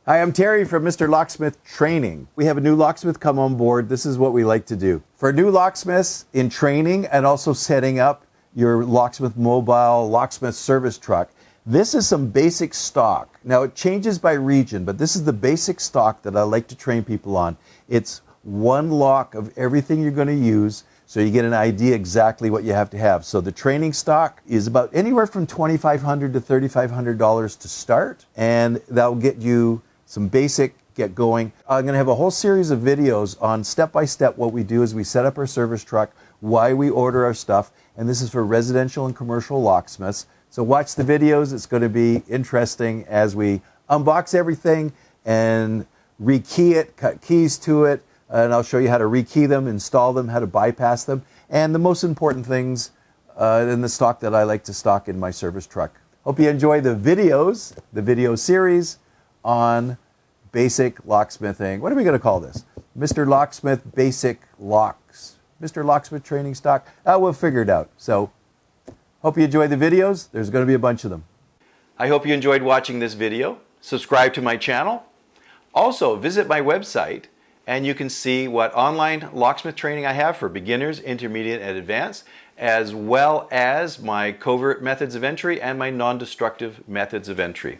Hi, I'm Terry from Mr. Locksmith Training. We have a new locksmith come on board. This is what we like to do. For new locksmiths in training and also setting up your locksmith mobile, locksmith service truck, this is some basic stock. Now it changes by region, but this is the basic stock that I like to train people on. It's one lock of everything you're going to use, so you get an idea exactly what you have to have. So the training stock is about anywhere from $2,500 to $3,500 to start, and that'll get you some basic get going. I'm going to have a whole series of videos on step-by-step what we do as we set up our service truck, why we order our stuff, and this is for residential and commercial locksmiths. So watch the videos. It's going to be interesting as we unbox everything and rekey it, cut keys to it, and I'll show you how to rekey them, install them, how to bypass them, and the most important things in the stock that I like to stock in my service truck. Hope you enjoy the videos, the video series on basic locksmithing. What are we going to call this? Mr. Locksmith Basic Locks. Mr. Locksmith Training Stock. We'll figure it out. So, hope you enjoy the videos. There's going to be a bunch of them. I hope you enjoyed watching this video. Subscribe to my channel. Also, visit my website and you can see what online locksmith training I have for beginners, intermediate, and advanced, as well as my covert methods of entry and my non-destructive methods of entry.